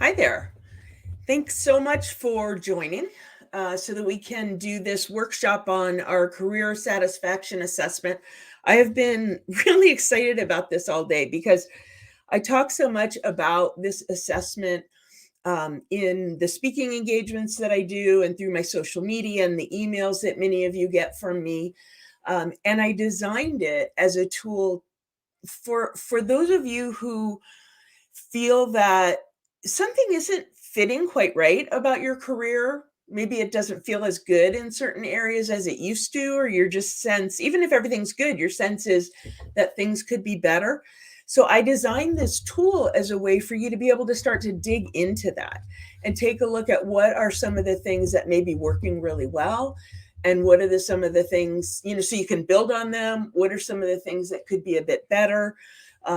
Hi there. Thanks so much for joining so that we can do this workshop on our career satisfaction assessment. I have been really excited about this all day because I talk so much about this assessment in the speaking engagements that I do and through my social media and the emails that many of you get from me. And I designed it as a tool for those of you who feel that something isn't fitting quite right about your career. Maybe it doesn't feel as good in certain areas as it used to, or your just sense, even if everything's good, your sense is that things could be better. So I designed this tool as a way for you to be able to start to dig into that and take a look at what are some of the things that may be working really well, and what are some of the things, so you can build on them. What are some of the things that could be a bit better,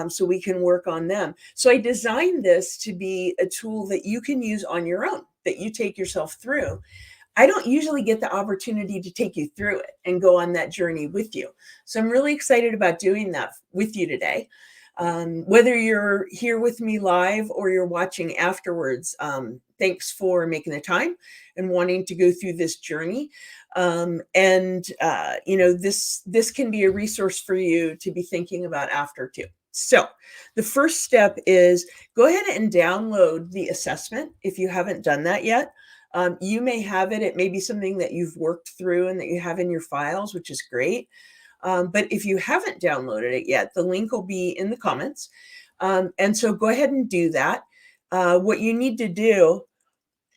so we can work on them. So I designed this to be a tool that you can use on your own, that you take yourself through. I don't usually get the opportunity to take you through it and go on that journey with you. So I'm really excited about doing that with you today. Whether you're here with me live or you're watching afterwards, thanks for making the time and wanting to go through this journey. This can be a resource for you to be thinking about after too. So the first step is go ahead and download the assessment if you haven't done that yet. You may have it. It may be something that you've worked through and that you have in your files, which is great. But if you haven't downloaded it yet, the link will be in the comments. And so go ahead and do that. What you need to do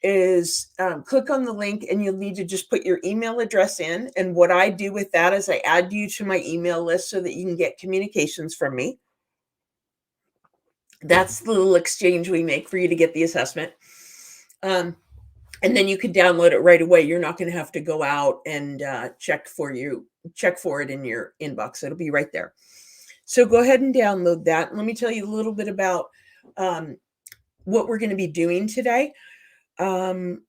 is click on the link, and you'll need to just put your email address in. And what I do with that is I add you to my email list so that you can get communications from me. That's the little exchange we make for you to get the assessment. And then you can download it right away. You're not going to have to go out and check for it in your inbox. It'll be right there. So go ahead and download that. Let me tell you a little bit about what we're going to be doing today. Focusing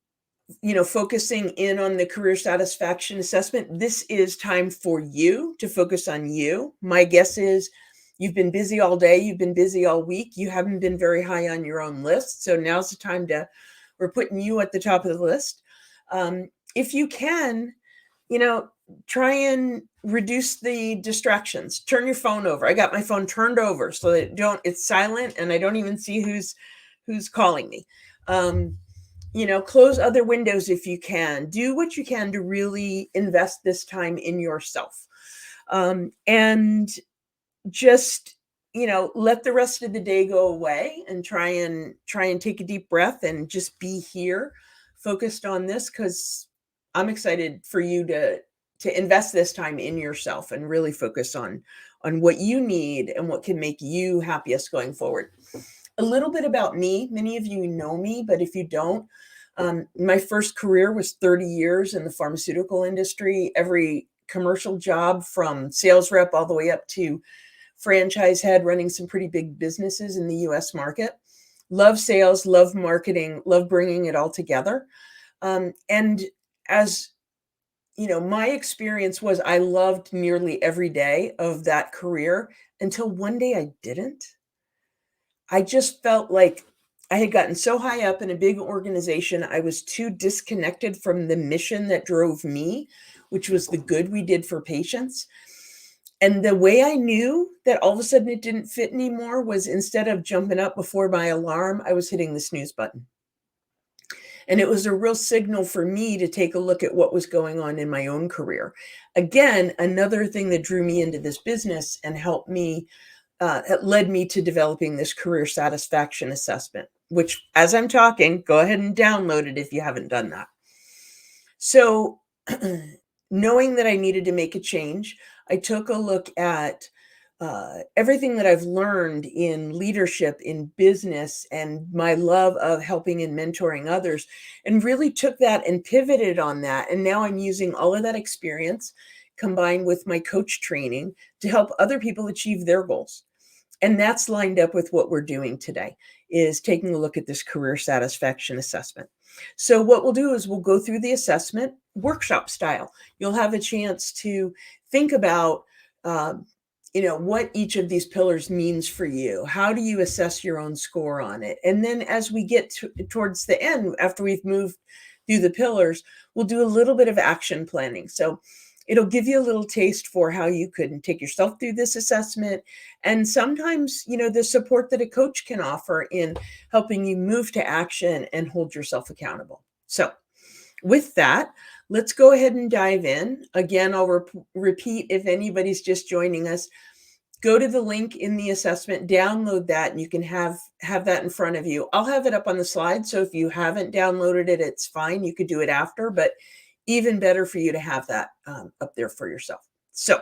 in on the career satisfaction assessment. This is time for you to focus on you. My guess is you've been busy all day. You've been busy all week. You haven't been very high on your own list. So now's the time we're putting you at the top of the list. If you can, try and reduce the distractions. Turn your phone over. I got my phone turned over so that it's silent and I don't even see who's calling me. Close other windows if you can. Do what you can to really invest this time in yourself. And just, let the rest of the day go away and try and take a deep breath and just be here focused on this, because I'm excited for you to invest this time in yourself and really focus on what you need and what can make you happiest going forward. A little bit about me. Many of you know me, but if you don't, my first career was 30 years in the pharmaceutical industry. Every commercial job from sales rep all the way up to franchise head, running some pretty big businesses in the US market. Love sales, love marketing, love bringing it all together. And as my experience was I loved nearly every day of that career until one day I didn't. I just felt like I had gotten so high up in a big organization, I was too disconnected from the mission that drove me, which was the good we did for patients. And the way I knew that all of a sudden it didn't fit anymore was, instead of jumping up before my alarm, I was hitting the snooze button. And it was a real signal for me to take a look at what was going on in my own career. Again, another thing that drew me into this business and helped me, it led me to developing this career satisfaction assessment, which, as I'm talking, go ahead and download it if you haven't done that. So knowing that I needed to make a change, I took a look at everything that I've learned in leadership, in business, and my love of helping and mentoring others, and really took that and pivoted on that. And now I'm using all of that experience combined with my coach training to help other people achieve their goals. And that's lined up with what we're doing today, is taking a look at this career satisfaction assessment. So what we'll do is we'll go through the assessment workshop style. You'll have a chance to think about what each of these pillars means for you. How do you assess your own score on it? And then as we get towards the end, after we've moved through the pillars, we'll do a little bit of action planning. So it'll give you a little taste for how you could take yourself through this assessment. And sometimes, the support that a coach can offer in helping you move to action and hold yourself accountable. So with that, let's go ahead and dive in. Again, I'll repeat if anybody's just joining us. Go to the link in the assessment, download that, and you can have that in front of you. I'll have it up on the slide, so if you haven't downloaded it, it's fine. You could do it after, but even better for you to have that up there for yourself. So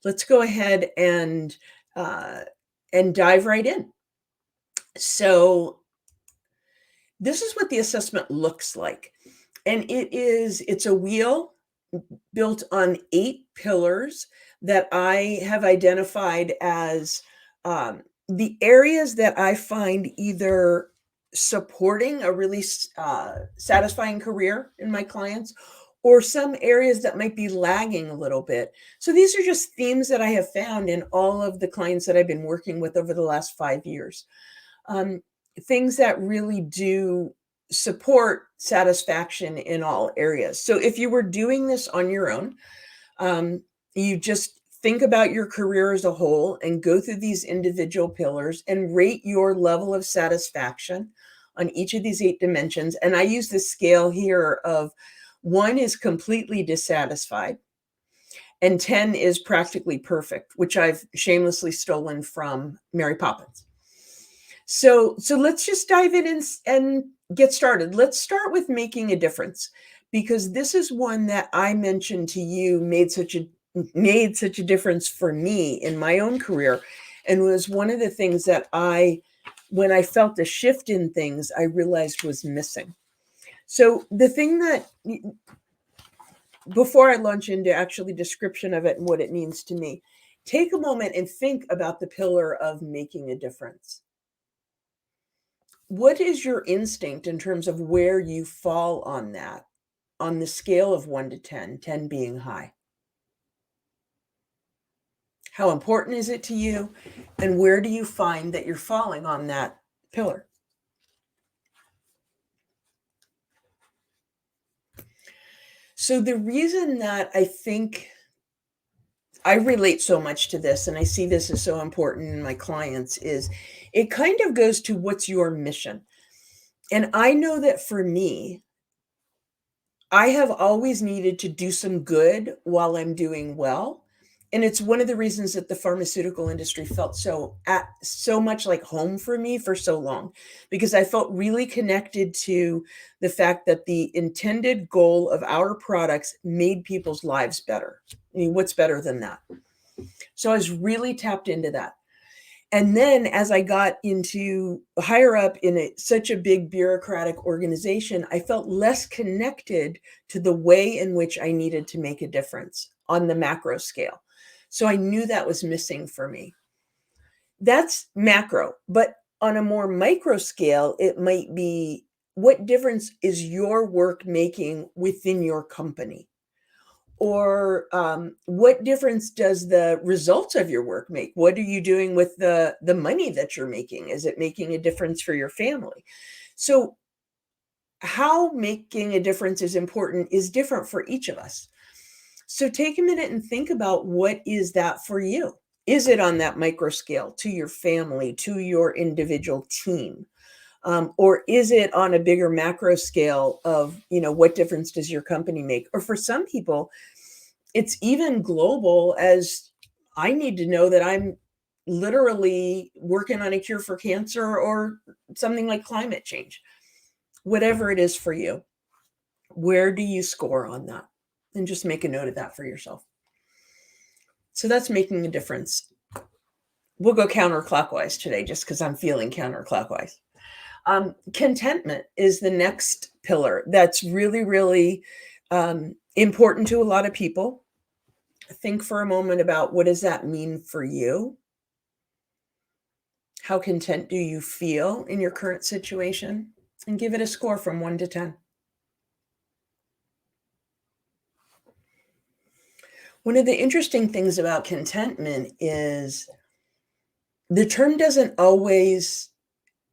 let's go ahead and dive right in. So this is what the assessment looks like. And it's a wheel built on 8 pillars that I have identified as the areas that I find either supporting a really satisfying career in my clients, or some areas that might be lagging a little bit. So these are just themes that I have found in all of the clients that I've been working with over the last 5 years. Things that really do support satisfaction in all areas. So if you were doing this on your own, you just think about your career as a whole and go through these individual pillars and rate your level of satisfaction on each of these 8 dimensions. And I use the scale here of 1 is completely dissatisfied and 10 is practically perfect, which I've shamelessly stolen from Mary Poppins. So let's just dive in and get started. Let's start with making a difference, because this is one that I mentioned to you made such a difference for me in my own career, and was one of the things that when I felt a shift in things, I realized was missing. So the thing that, before I launch into actually description of it and what it means to me, take a moment and think about the pillar of making a difference. What is your instinct in terms of where you fall on that, on the scale of 1 to 10, 10 being high? How important is it to you? And where do you find that you're falling on that pillar? So the reason that I think I relate so much to this, and I see this as so important in my clients, is it kind of goes to what's your mission. And I know that for me, I have always needed to do some good while I'm doing well. And it's one of the reasons that the pharmaceutical industry felt so much like home for me for so long, because I felt really connected to the fact that the intended goal of our products made people's lives better. I mean, what's better than that? So I was really tapped into that. And then as I got into higher up in such a big bureaucratic organization, I felt less connected to the way in which I needed to make a difference on the macro scale. So I knew that was missing for me. That's macro, but on a more micro scale, it might be, what difference is your work making within your company? Or what difference does the results of your work make? What are you doing with the money that you're making? Is it making a difference for your family? So how making a difference is important is different for each of us. So take a minute and think about, what is that for you? Is it on that micro scale to your family, to your individual team? Or is it on a bigger macro scale of, what difference does your company make? Or for some people, it's even global, as I need to know that I'm literally working on a cure for cancer or something like climate change. Whatever it is for you, where do you score on that? And just make a note of that for yourself. So that's making a difference. We'll go counterclockwise today, just because I'm feeling counterclockwise. Contentment is the next pillar that's really, really important to a lot of people. Think for a moment about, what does that mean for you? How content do you feel in your current situation? And give it a score from 1 to 10. One of the interesting things about contentment is the term doesn't always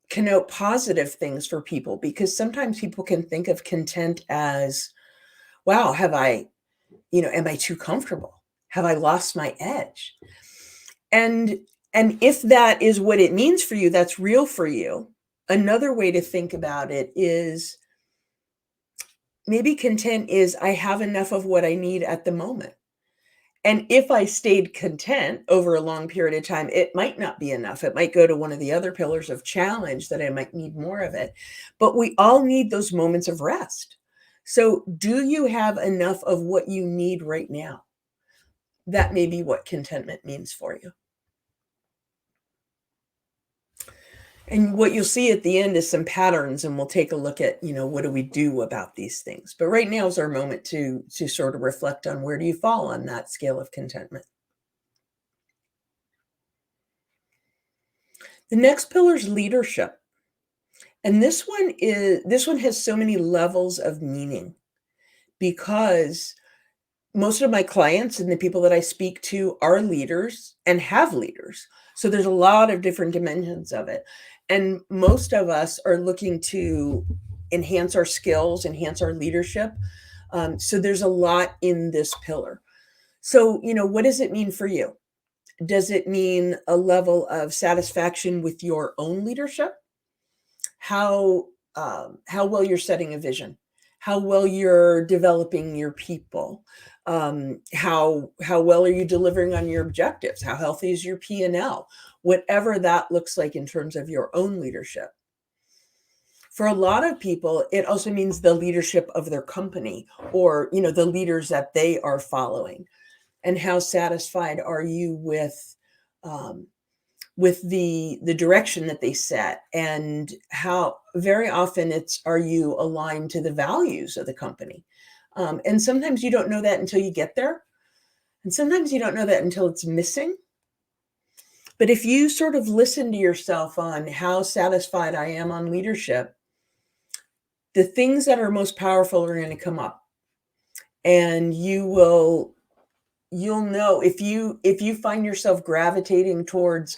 connote positive things for people, because sometimes people can think of content as, wow, am I too comfortable? Have I lost my edge? And if that is what it means for you, that's real for you. Another way to think about it is maybe content is I have enough of what I need at the moment. And if I stayed content over a long period of time, it might not be enough. It might go to one of the other pillars of challenge, that I might need more of it. But we all need those moments of rest. So, do you have enough of what you need right now? That may be what contentment means for you. And what you'll see at the end is some patterns, and we'll take a look at, what do we do about these things. But right now is our moment to sort of reflect on, where do you fall on that scale of contentment. The next pillar is leadership. And this one has so many levels of meaning, because most of my clients and the people that I speak to are leaders and have leaders. So there's a lot of different dimensions of it. And most of us are looking to enhance our skills, enhance our leadership. So there's a lot in this pillar. So, what does it mean for you? Does it mean a level of satisfaction with your own leadership? How well you're setting a vision, how well you're developing your people, how well are you delivering on your objectives, how healthy is your P&L, whatever that looks like in terms of your own leadership. For a lot of people, it also means the leadership of their company, or the leaders that they are following, and how satisfied are you um, with the direction that they set, and how very often are you aligned to the values of the company. And sometimes you don't know that until you get there, and sometimes you don't know that until it's missing. But if you sort of listen to yourself on how satisfied I am on leadership, the things that are most powerful are going to come up, and you'll know if you find yourself gravitating towards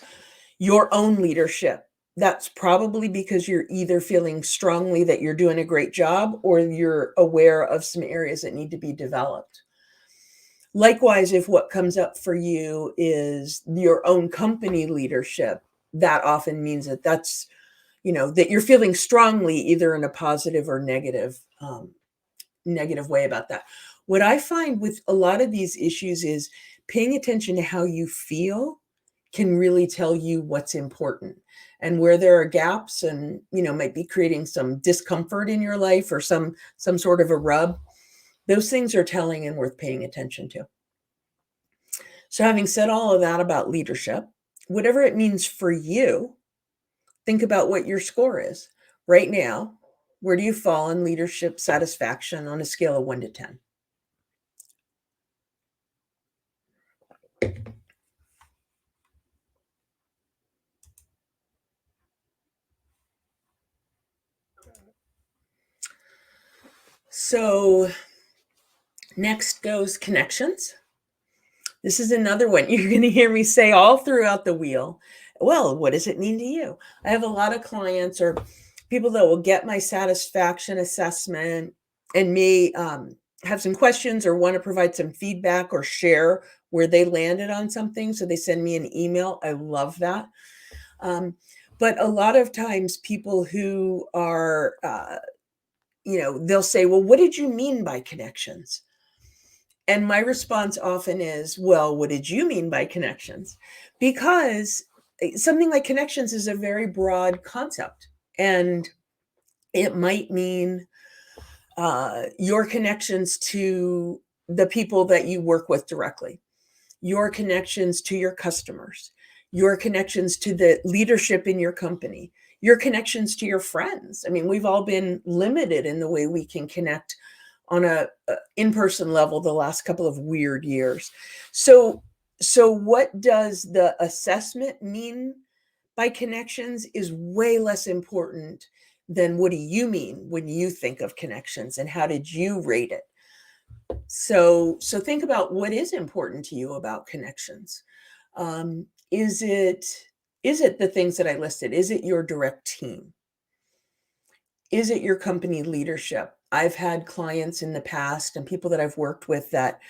your own leadership. That's probably because you're either feeling strongly that you're doing a great job, or you're aware of some areas that need to be developed. Likewise, if what comes up for you is your own company leadership, that often means that you're feeling strongly either in a positive or negative way about that. What I find with a lot of these issues is paying attention to how you feel can really tell you what's important, and where there are gaps, and might be creating some discomfort in your life, or some sort of a rub. Those things are telling and worth paying attention to. So, having said all of that about leadership, whatever it means for you, think about what your score is right now. Where do you fall in leadership satisfaction on a scale of 1 to 10? So, next goes connections. This is another one you're going to hear me say all throughout the wheel. Well, what does it mean to you? I have a lot of clients or people that will get my satisfaction assessment and may have some questions, or want to provide some feedback, or share where they landed on something. So they send me an email. I love that. But a lot of times, people who are, they'll say, well, what did you mean by connections? And my response often is, well, what did you mean by connections? Because something like connections is a very broad concept. And it might mean your connections to the people that you work with directly, your connections to your customers, your connections to the leadership in your company, your connections to your friends. I mean, we've all been limited in the way we can connect on a in-person level the last couple of weird years. So what does the assessment mean by connections is way less important than what do you mean when you think of connections, and how did you rate it? So think about what is important to you about connections. Um, is it is it the things that I listed? Is it your direct team? Is it your company leadership? I've had clients in the past and people that I've worked with that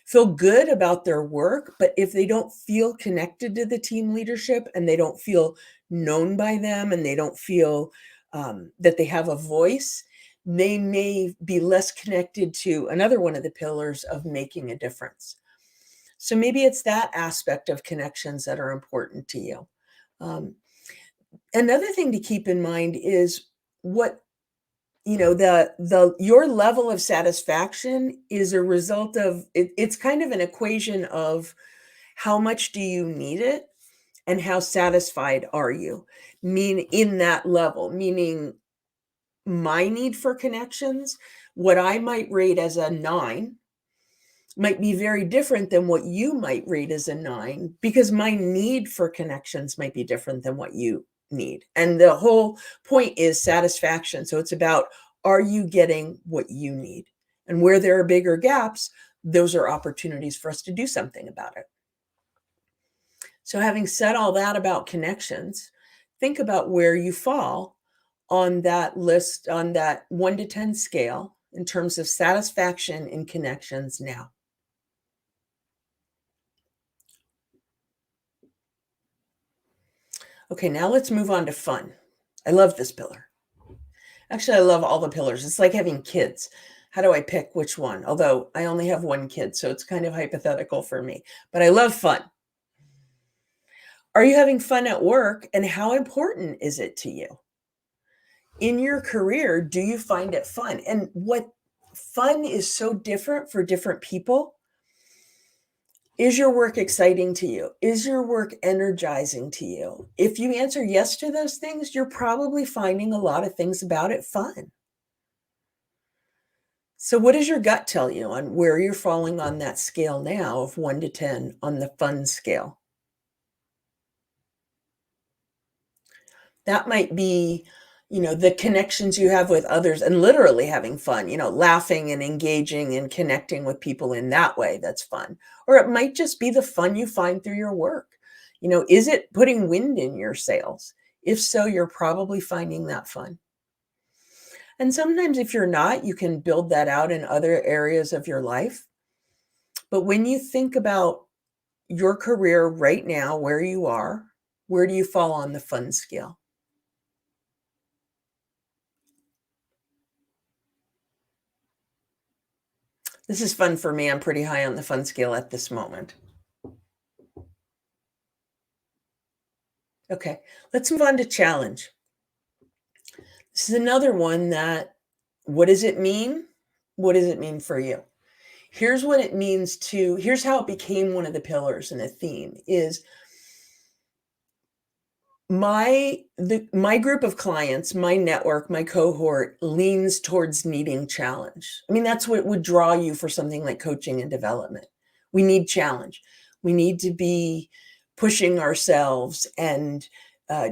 feel good about their work, but if they don't feel connected to the team leadership and they don't feel known by them and they don't feel that they have a voice, they may be less connected to another one of the pillars of making a difference. So maybe it's that aspect of connections that are important to you. Um, Another thing to keep in mind is what the your level of satisfaction is a result of it's kind of an equation of how much do you need it and how satisfied are you mean in that level, meaning my need for connections, what I might rate as a 9 might be very different than what you might rate as a 9 because my need for connections might be different than what you need. And the whole point is satisfaction. So it's about, are you getting what you need? And where there are bigger gaps, those are opportunities for us to do something about it. So having said all that about connections, think about where you fall on that list, on that 1 to 10 scale in terms of satisfaction in connections now. Okay, now let's move on to fun. I love this pillar. Actually, I love all the pillars. It's like having kids. How do I pick which one? Although I only have one kid, so it's kind of hypothetical for me. But I love fun. Are you having fun at work, and how important is it to you? In your career, do you find it fun? And what fun is so different for different people. Is your work exciting to you? Is your work energizing to you? If you answer yes to those things, you're probably finding a lot of things about it fun. So, what does your gut tell you on where you're falling on that scale now of 1 to 10 on the fun scale? That might be, the connections you have with others and literally having fun, laughing and engaging and connecting with people in that way. That's fun. Or it might just be the fun you find through your work. Is it putting wind in your sails? If so, you're probably finding that fun. And sometimes if you're not, you can build that out in other areas of your life. But when you think about your career right now, where you are, where do you fall on the fun scale? This is fun for me. I'm pretty high on the fun scale at this moment. Okay, let's move on to challenge. This is another one that, what does it mean? What does it mean for you? Here's how it became one of the pillars and a theme is my group of clients, my network, my cohort leans towards needing challenge. I mean, that's what would draw you for something like coaching and development. We need challenge. We need to be pushing ourselves and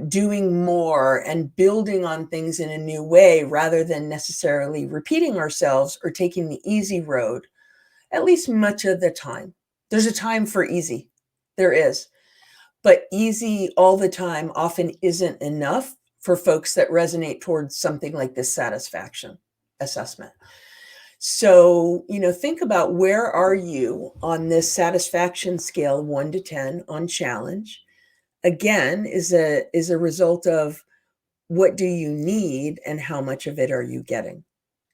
doing more and building on things in a new way rather than necessarily repeating ourselves or taking the easy road, at least much of the time. There's a time for easy. There is. But easy all the time often isn't enough for folks that resonate towards something like this satisfaction assessment. So, think about where are you on this satisfaction scale 1 to 10 on challenge. Again, is a result of what do you need and how much of it are you getting?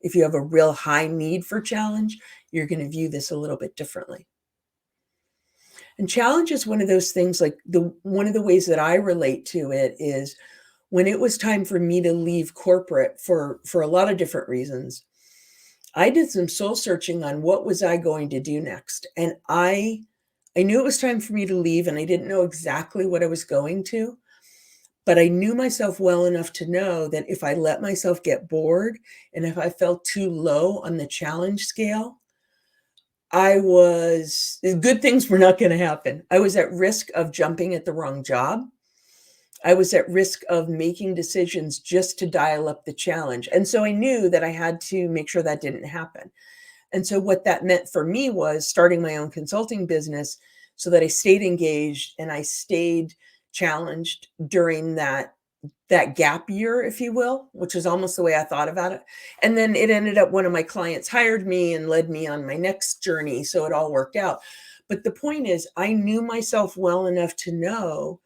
If you have a real high need for challenge, you're going to view this a little bit differently. And challenge is one of those things like the one of the ways that I relate to it is when it was time for me to leave corporate for a lot of different reasons. I did some soul searching on what was I going to do next. And I knew it was time for me to leave and I didn't know exactly what I was going to, but I knew myself well enough to know that if I let myself get bored and if I felt too low on the challenge scale, good things were not going to happen. I was at risk of jumping at the wrong job. I was at risk of making decisions just to dial up the challenge. And so I knew that I had to make sure that didn't happen. And so what that meant for me was starting my own consulting business so that I stayed engaged and I stayed challenged during that gap year, if you will, which is almost the way I thought about it. And then it ended up one of my clients hired me and led me on my next journey. So it all worked out. But the point is, I knew myself well enough to know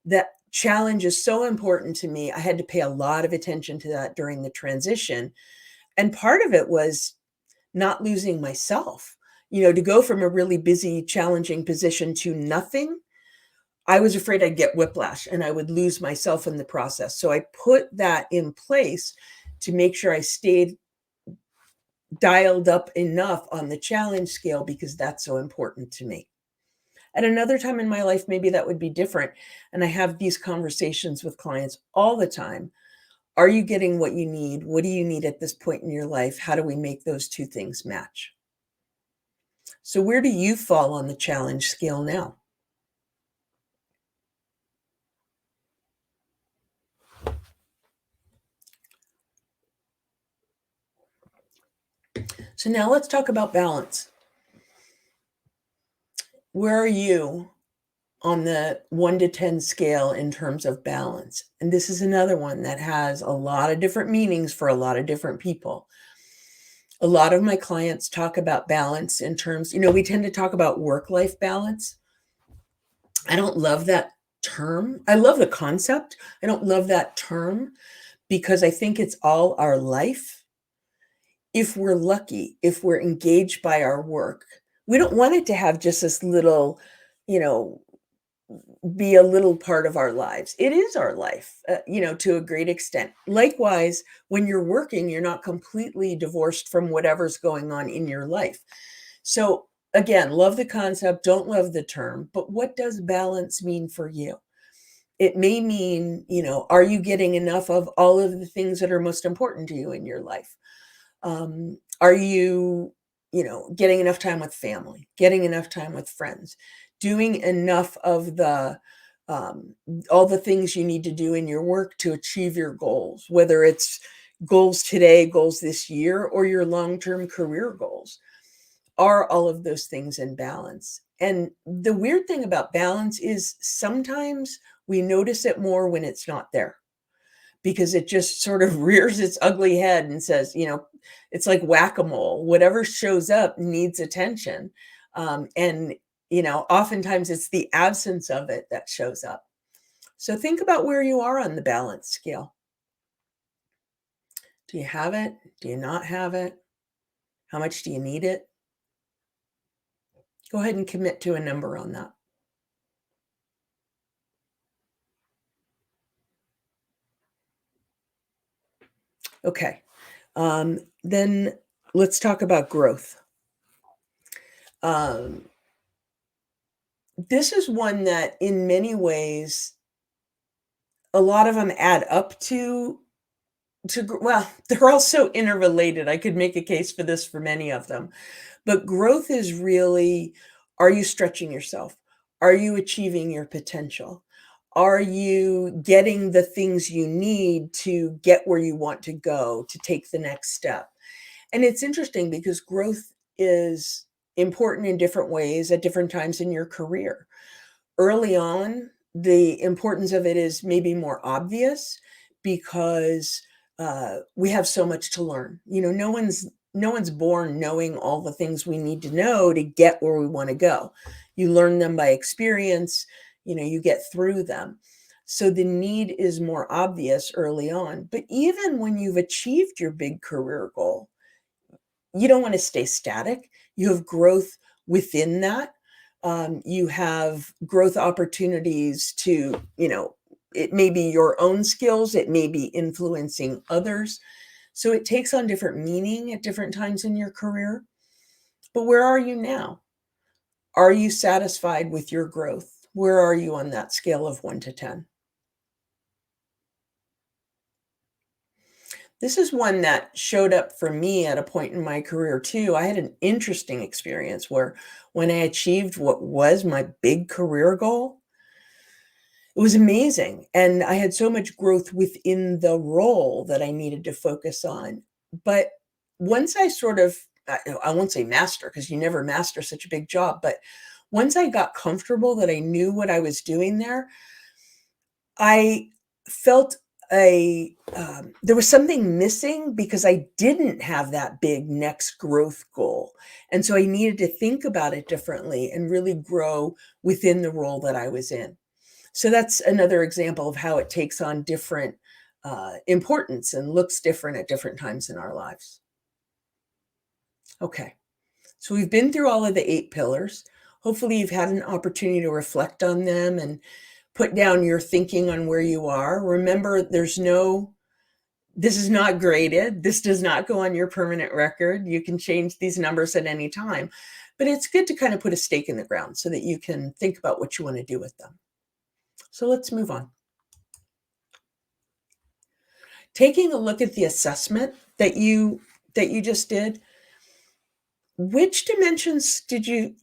that challenge is so important to me. I had to pay a lot of attention to that during the transition. And part of it was not losing myself. To go from a really busy, challenging position to nothing, I was afraid I'd get whiplash and I would lose myself in the process. So I put that in place to make sure I stayed dialed up enough on the challenge scale because that's so important to me. At another time in my life, maybe that would be different. And I have these conversations with clients all the time. Are you getting what you need? What do you need at this point in your life? How do we make those two things match? So where do you fall on the challenge scale now? So now let's talk about balance. Where are you on the 1 to 10 scale in terms of balance? And this is another one that has a lot of different meanings for a lot of different people. A lot of my clients talk about balance in terms, we tend to talk about work-life balance. I don't love that term. I love the concept. I don't love that term because I think it's all our life. If we're lucky, if we're engaged by our work, we don't want it to have just this little, you know, be a little part of our lives. It is our life, to a great extent. Likewise, when you're working, you're not completely divorced from whatever's going on in your life. So again, love the concept, don't love the term, but what does balance mean for you? It may mean, are you getting enough of all of the things that are most important to you in your life? Are you, getting enough time with family, getting enough time with friends, doing enough of all the things you need to do in your work to achieve your goals, whether it's goals today, goals this year, or your long-term career goals? Are all of those things in balance? And the weird thing about balance is sometimes we notice it more when it's not there because it just sort of rears its ugly head and says, it's like whack-a-mole. Whatever shows up needs attention. And oftentimes it's the absence of it that shows up. So think about where you are on the balance scale. Do you have it? Do you not have it? How much do you need it? Go ahead and commit to a number on that. Okay. Then let's talk about growth. This is one that in many ways, a lot of them add up well, they're all so interrelated. I could make a case for this for many of them. But growth is really, are you stretching yourself? Are you achieving your potential? Are you getting the things you need to get where you want to go, to take the next step? And it's interesting because growth is important in different ways at different times in your career. Early on, the importance of it is maybe more obvious because we have so much to learn. No one's born knowing all the things we need to know to get where we want to go. You learn them by experience, you get through them. So the need is more obvious early on. But even when you've achieved your big career goal, you don't want to stay static. You have growth within that. You have growth opportunities to, it may be your own skills, it may be influencing others. So it takes on different meaning at different times in your career. But where are you now? Are you satisfied with your growth? Where are you on that scale of 1 to 10? This is one that showed up for me at a point in my career too. I had an interesting experience where when I achieved what was my big career goal, it was amazing. And I had so much growth within the role that I needed to focus on. But once I sort of I won't say master because you never master such a big job, but once I got comfortable that I knew what I was doing there, I felt there was something missing because I didn't have that big next growth goal. And so I needed to think about it differently and really grow within the role that I was in. So that's another example of how it takes on different importance and looks different at different times in our lives. Okay, so we've been through all of the 8 pillars. Hopefully, you've had an opportunity to reflect on them and put down your thinking on where you are. Remember, this is not graded. This does not go on your permanent record. You can change these numbers at any time, but it's good to kind of put a stake in the ground so that you can think about what you want to do with them. So let's move on. Taking a look at the assessment that you just did, on which dimensions did you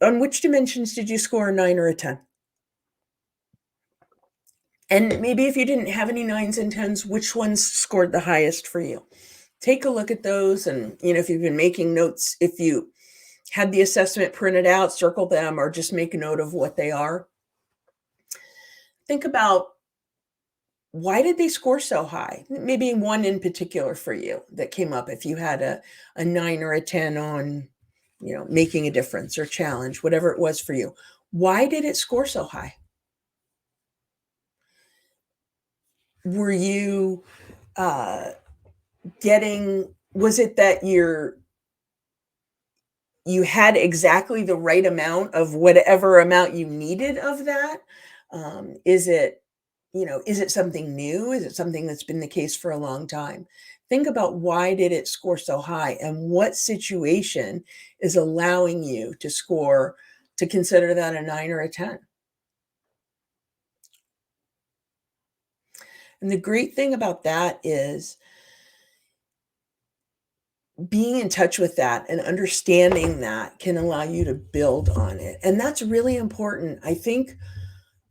score a 9 or a 10? And maybe if you didn't have any 9s and 10s, which ones scored the highest for you? Take a look at those, and if you've been making notes, if you had the assessment printed out, circle them or just make a note of what they are. Think about, why did they score so high? Maybe one in particular for you that came up if you had a 9 or a 10 on, making a difference or challenge, whatever it was for you. Why did it score so high? Were you was it that you had exactly the right amount of whatever amount you needed of that? Is it something new? Is it something that's been the case for a long time? Think about, why did it score so high, and what situation is allowing you to consider that a 9 or a 10? And the great thing about that is being in touch with that and understanding that can allow you to build on it. And that's really important. I think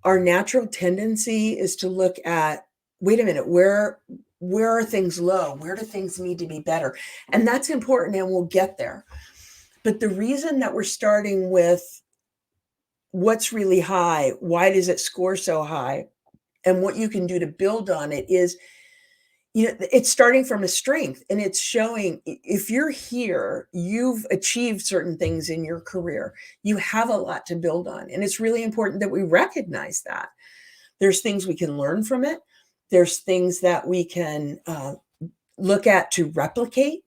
our natural tendency is to look at, wait a minute, where are things low? Where do things need to be better? And that's important, and we'll get there. But the reason that we're starting with what's really high, why does it score so high, and what you can do to build on it is, it's starting from a strength, and it's showing, if you're here, you've achieved certain things in your career. You have a lot to build on. And it's really important that we recognize that. There's things we can learn from it. There's things that we can look at to replicate.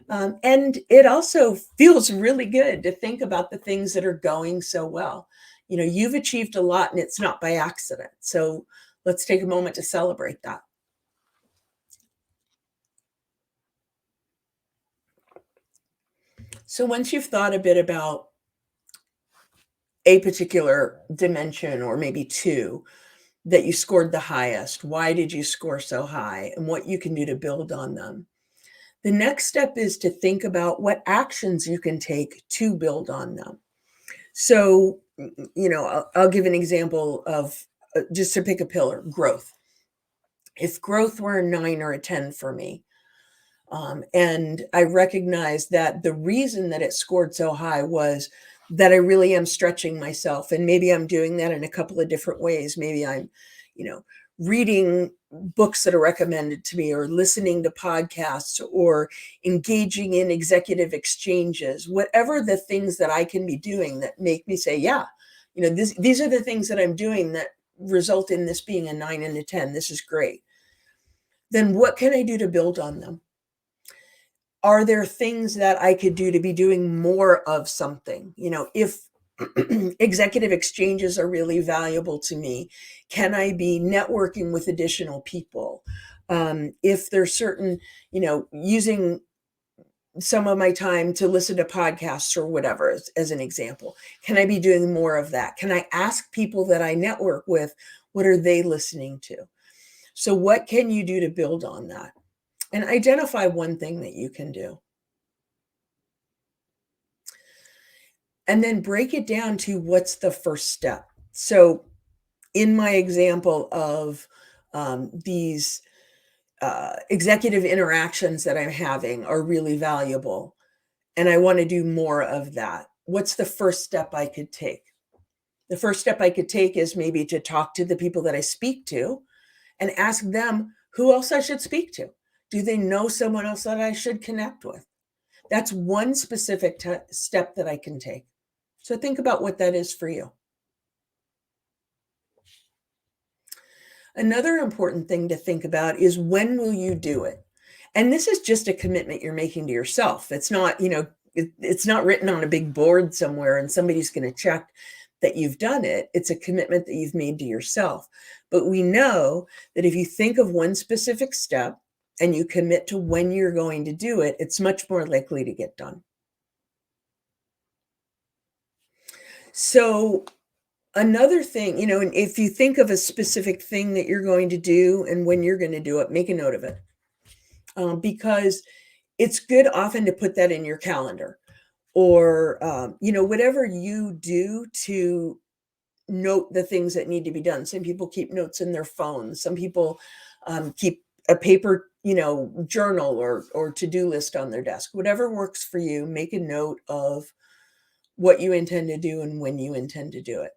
And it also feels really good to think about the things that are going so well. You've achieved a lot, and it's not by accident. So let's take a moment to celebrate that. So once you've thought a bit about a particular dimension, or maybe 2, that you scored the highest, why did you score so high, and what you can do to build on them, the next step is to think about what actions you can take to build on them. So, I'll give an example of, just to pick a pillar, growth. If growth were a 9 or a 10 for me, and I recognized that the reason that it scored so high was that I really am stretching myself. And maybe I'm doing that in a couple of different ways. Maybe I'm, reading books that are recommended to me, or listening to podcasts, or engaging in executive exchanges, whatever the things that I can be doing that make me say, yeah, these are the things that I'm doing that result in this being a 9 and a 10. This is great. Then what can I do to build on them? Are there things that I could do to be doing more of something? If executive exchanges are really valuable to me, can I be networking with additional people? If there's certain, using some of my time to listen to podcasts or whatever, as an example, can I be doing more of that? Can I ask people that I network with, what are they listening to? So what can you do to build on that? And identify one thing that you can do. And then break it down to, what's the first step? So in my example of these executive interactions that I'm having are really valuable. and I want to do more of that. What's the first step I could take? The first step I could take is maybe to talk to the people that I speak to and ask them who else I should speak to. Do they know someone else that I should connect with? That's one specific step that I can take. So think about what that is for you. Another important thing to think about is when will you do it? And this is just a commitment you're making to yourself. It's not, it's not written on a big board somewhere and somebody's going to check that you've done it. It's a commitment that you've made to yourself. But we know that if you think of one specific step and you commit to when you're going to do it, it's much more likely to get done. So another thing, and if you think of a specific thing that you're going to do and when you're going to do it, make a note of it. Because it's good often to put that in your calendar or, whatever you do to note the things that need to be done. Some people keep notes in their phones. Some people keep a paper, journal or to-do list on their desk. Whatever works for you, make a note of what you intend to do and when you intend to do it.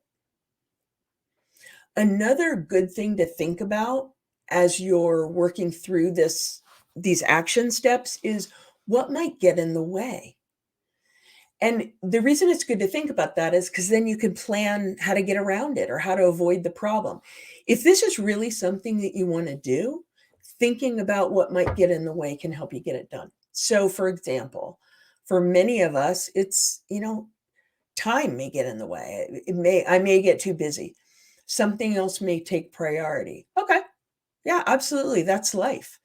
Another good thing to think about as you're working through these action steps is what might get in the way. And the reason it's good to think about that is because then you can plan how to get around it or how to avoid the problem. If this is really something that you want to do, thinking about what might get in the way can help you get it done. So, for example, for many of us, it's, time may get in the way. I may get too busy. Something else may take priority. Okay. Yeah, absolutely. That's life.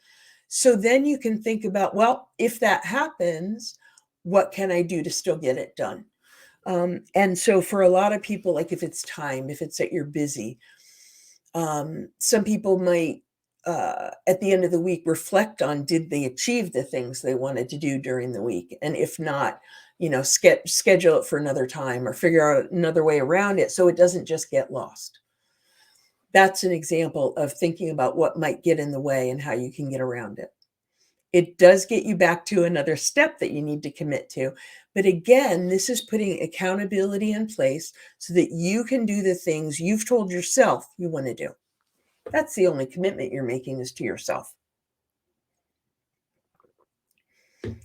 So then you can think about, well, if that happens, what can I do to still get it done? And so for a lot of people, like if it's time, if it's that you're busy, some people might, at the end of the week, reflect on did they achieve the things they wanted to do during the week? And if not, schedule it for another time or figure out another way around it so it doesn't just get lost. That's an example of thinking about what might get in the way and how you can get around it. It does get you back to another step that you need to commit to. But again, this is putting accountability in place so that you can do the things you've told yourself you want to do. That's the only commitment you're making is to yourself.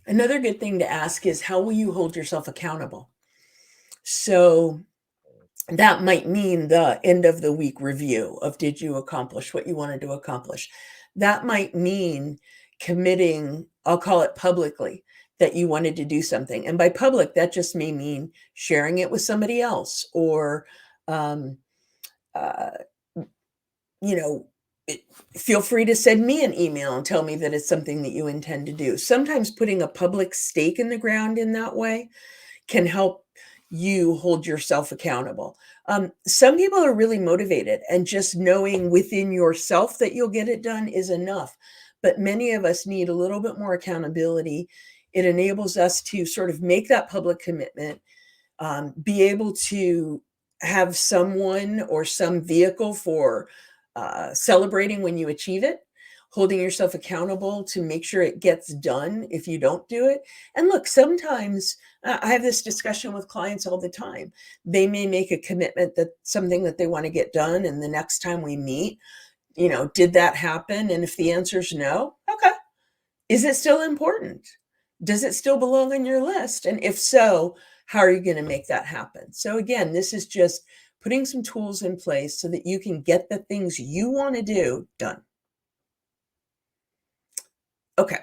Another good thing to ask is how will you hold yourself accountable? So that might mean the end of the week review of did you accomplish what you wanted to accomplish? That might mean committing, I'll call it publicly, that you wanted to do something. And by public, that just may mean sharing it with somebody else or, um, uh, you know, feel free to send me an email and tell me that it's something that you intend to do. Sometimes putting a public stake in the ground in that way can help you hold yourself accountable. Some people are really motivated, and just knowing within yourself that you'll get it done is enough. But many of us need a little bit more accountability. It enables us to sort of make that public commitment, be able to have someone or some vehicle for celebrating when you achieve it, holding yourself accountable to make sure it gets done if you don't do it. And look, sometimes I have this discussion with clients all the time. They may make a commitment that something that they want to get done, and the next time we meet, did that happen? And if the answer is no, okay. Is it still important? Does it still belong on your list? And if so, how are you going to make that happen? So again, this is just putting some tools in place so that you can get the things you want to do done. Okay.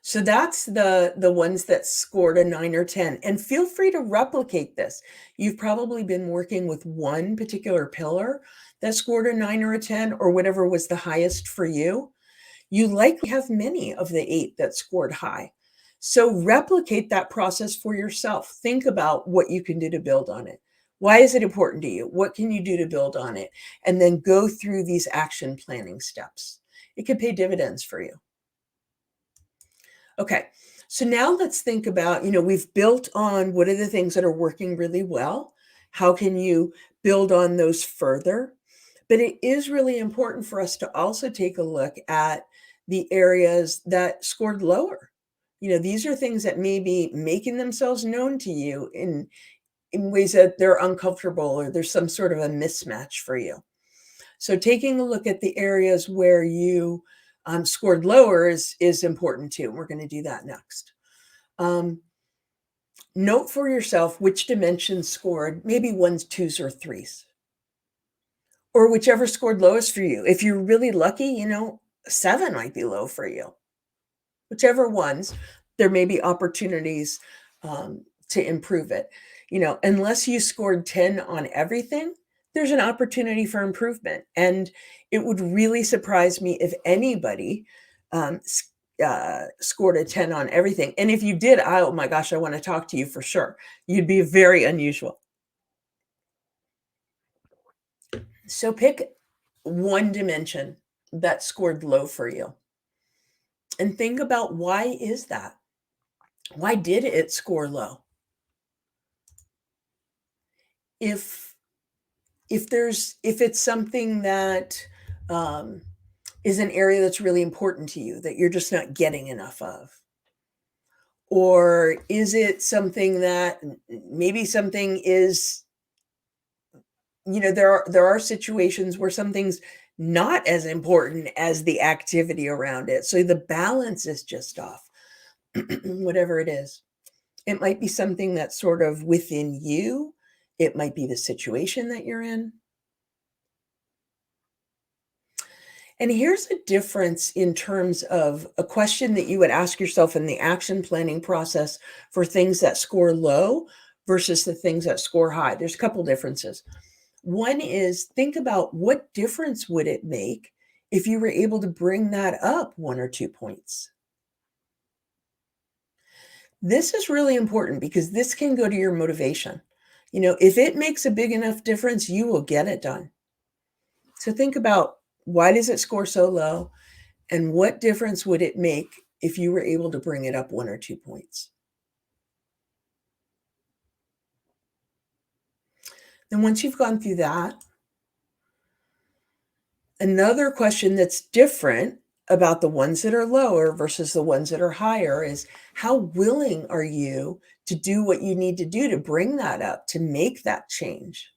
So that's the ones that scored a 9 or 10. And feel free to replicate this. You've probably been working with one particular pillar that scored a 9 or a 10 or whatever was the highest for you. You likely have many of the 8 that scored high. So replicate that process for yourself. Think about what you can do to build on it. Why is it important to you? What can you do to build on it? And then go through these action planning steps. It could pay dividends for you. Okay, so now let's think about, we've built on what are the things that are working really well. How can you build on those further? But it is really important for us to also take a look at the areas that scored lower. These are things that may be making themselves known to you in ways that they're uncomfortable or there's some sort of a mismatch for you. So taking a look at the areas where you scored lower is important too. We're going to do that next. Note for yourself which dimensions scored, maybe ones, twos, or threes, or whichever scored lowest for you. If you're really lucky, 7 might be low for you. Whichever ones, there may be opportunities to improve it. Unless you scored 10 on everything, there's an opportunity for improvement. And it would really surprise me if anybody scored a 10 on everything. And if you did, oh my gosh, I want to talk to you for sure. You'd be very unusual. So pick one dimension that scored low for you and think about, why is that? Why did it score low? If it's something that is an area that's really important to you that you're just not getting enough of, or is it something that maybe something is, there are situations where something's not as important as the activity around it, so the balance is just off. Whatever it is, it might be something that's sort of within you. It might be the situation that you're in. And here's a difference in terms of a question that you would ask yourself in the action planning process for things that score low versus the things that score high. There's a couple differences. One is, think about what difference would it make if you were able to bring that up 1 or 2 points. This is really important because this can go to your motivation. If it makes a big enough difference, you will get it done. So think about, why does it score so low? And what difference would it make if you were able to bring it up 1 or 2 points? Then once you've gone through that, another question that's different about the ones that are lower versus the ones that are higher is, how willing are you to do what you need to do to bring that up, to make that change?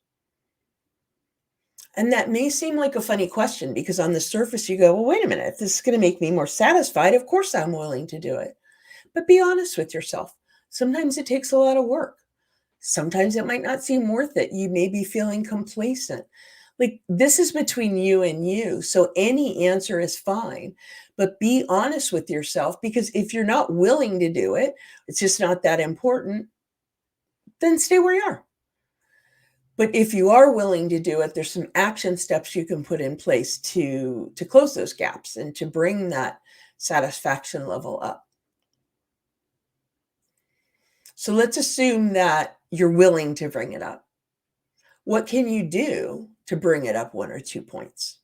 And that may seem like a funny question because on the surface you go, well, wait a minute, if this is going to make me more satisfied, of course I'm willing to do it. But be honest with yourself. Sometimes it takes a lot of work. Sometimes it might not seem worth it. You may be feeling complacent. Like, this is between you and you. So any answer is fine, but be honest with yourself, because if you're not willing to do it, it's just not that important, then stay where you are. But if you are willing to do it, there's some action steps you can put in place to close those gaps and to bring that satisfaction level up. So let's assume that you're willing to bring it up. What can you do to bring it up 1 or 2 points?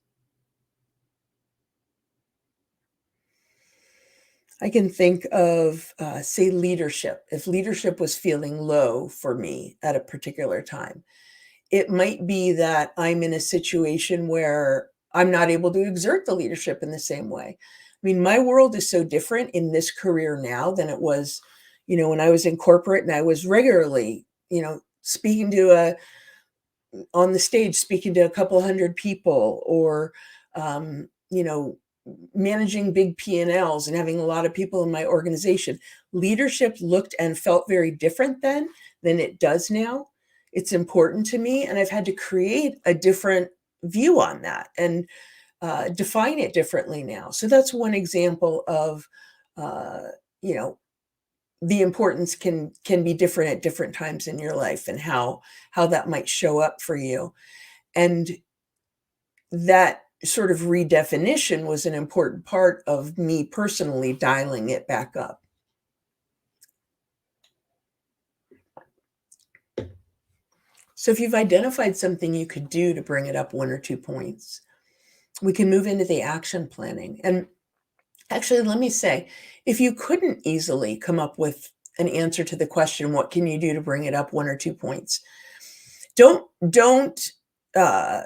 I can think of, say, leadership. If leadership was feeling low for me at a particular time, it might be that I'm in a situation where I'm not able to exert the leadership in the same way. I mean, my world is so different in this career now than it was, when I was in corporate and I was regularly, speaking to on the stage, speaking to a couple hundred people, or, managing big P&Ls and having a lot of people in my organization. Leadership looked and felt very different then than it does now. It's important to me, and I've had to create a different view on that and define it differently now. So that's one example of, the importance can be different at different times in your life, and how that might show up for you. And that sort of redefinition was an important part of me personally dialing it back up. So if you've identified something you could do to bring it up 1 or 2 points, we can move into the action planning. And actually, let me say, if you couldn't easily come up with an answer to the question, what can you do to bring it up 1 or 2 points? Don't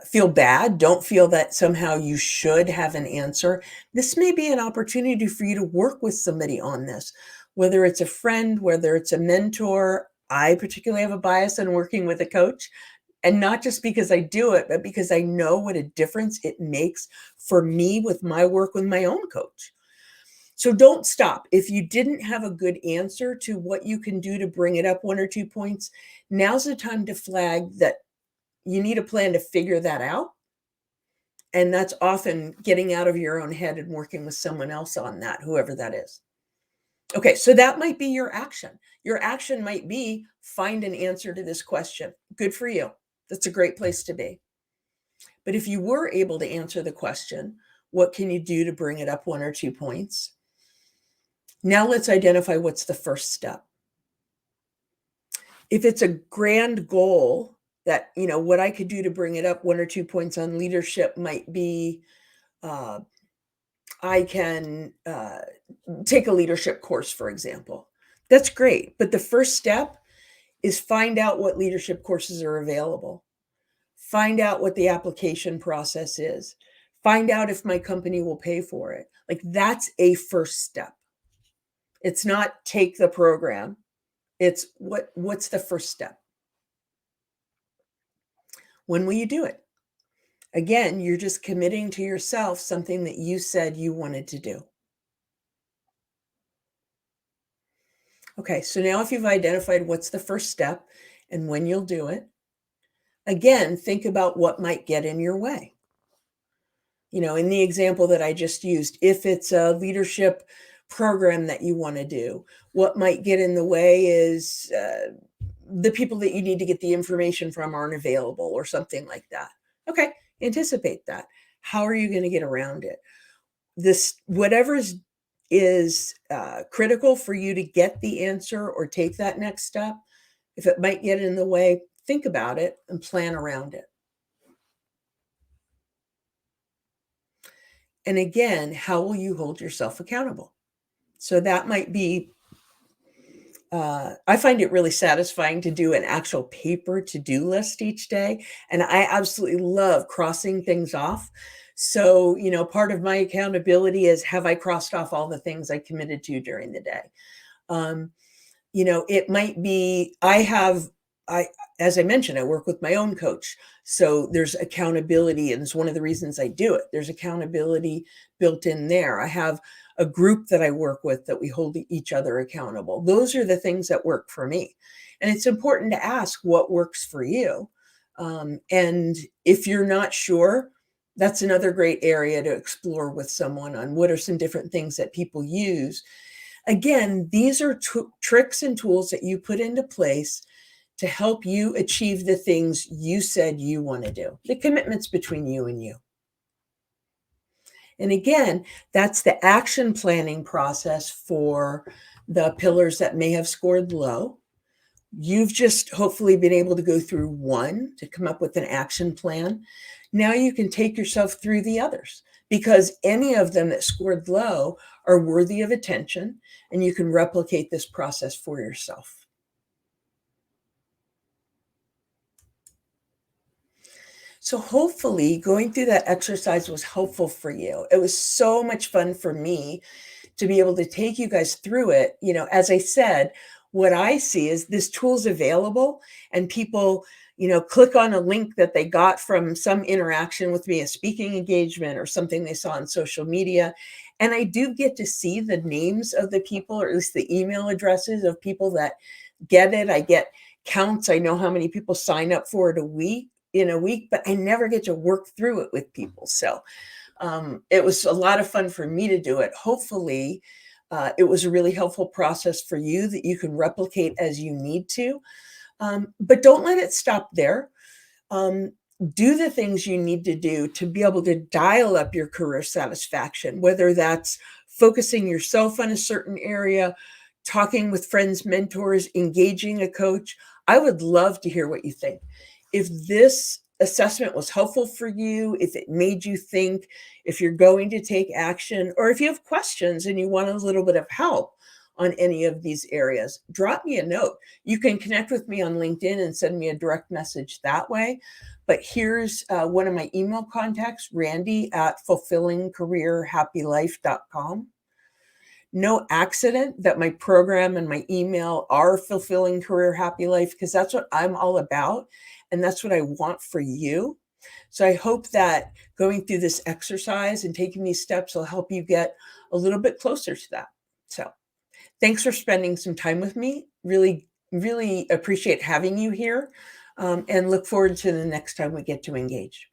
feel bad. Don't feel that somehow you should have an answer. This may be an opportunity for you to work with somebody on this. whether it's a friend, whether it's a mentor. I particularly have a bias on working with a coach, and not just because I do it, but because I know what a difference it makes for me with my work with my own coach. So don't stop. If you didn't have a good answer to what you can do to bring it up 1 or 2 points, now's the time to flag that you need a plan to figure that out. And that's often getting out of your own head and working with someone else on that, whoever that is. Okay, so that might be your action. Your action might be find an answer to this question. Good for you. That's a great place to be. But if you were able to answer the question, what can you do to bring it up 1 or 2 points? Now let's identify what's the first step. If it's a grand goal that, what I could do to bring it up 1 or 2 points on leadership might be, I can take a leadership course, for example. That's great. But the first step is find out what leadership courses are available. Find out what the application process is. Find out if my company will pay for it. Like, that's a first step. It's not take the program. It's what's the first step? When will you do it? Again, you're just committing to yourself something that you said you wanted to do. Okay, so now if you've identified what's the first step and when you'll do it, again, think about what might get in your way. In the example that I just used, if it's a leadership program that you want to do, what might get in the way is the people that you need to get the information from aren't available or something like that. Okay, anticipate that. How are you going to get around it? Whatever is critical for you to get the answer or take that next step, if it might get in the way, think about it and plan around it. And again, how will you hold yourself accountable? So that might be, I find it really satisfying to do an actual paper to-do list each day. And I absolutely love crossing things off. So, part of my accountability is, have I crossed off all the things I committed to during the day? It might be, as I mentioned, I work with my own coach. So there's accountability, and it's one of the reasons I do it. There's accountability built in there. I have a group that I work with that we hold each other accountable. Those are the things that work for me. And it's important to ask what works for you. And if you're not sure, that's another great area to explore with someone on what are some different things that people use. Again, these are tricks and tools that you put into place to help you achieve the things you said you want to do, the commitments between you and you. And again, that's the action planning process for the pillars that may have scored low. You've just hopefully been able to go through one to come up with an action plan. Now you can take yourself through the others, because any of them that scored low are worthy of attention, and you can replicate this process for yourself. So hopefully going through that exercise was helpful for you. It was so much fun for me to be able to take you guys through it. As I said, what I see is this tool's available, and people, click on a link that they got from some interaction with me, a speaking engagement or something they saw on social media. And I do get to see the names of the people, or at least the email addresses of people that get it. I get counts. I know how many people sign up for it in a week, but I never get to work through it with people. So it was a lot of fun for me to do it. Hopefully, it was a really helpful process for you that you can replicate as you need to. But don't let it stop there. Do the things you need to do to be able to dial up your career satisfaction, whether that's focusing yourself on a certain area, talking with friends, mentors, engaging a coach. I would love to hear what you think. If this assessment was helpful for you, if it made you think, if you're going to take action, or if you have questions and you want a little bit of help on any of these areas, drop me a note. You can connect with me on LinkedIn and send me a direct message that way. But here's one of my email contacts, Randi at fulfillingcareerhappylife.com. no accident that my program and my email are Fulfilling Career Happy Life, because that's what I'm all about, and that's what I want for you. So I hope that going through this exercise and taking these steps will help you get a little bit closer to that. So thanks for spending some time with me. Really, really appreciate having you here, and look forward to the next time we get to engage.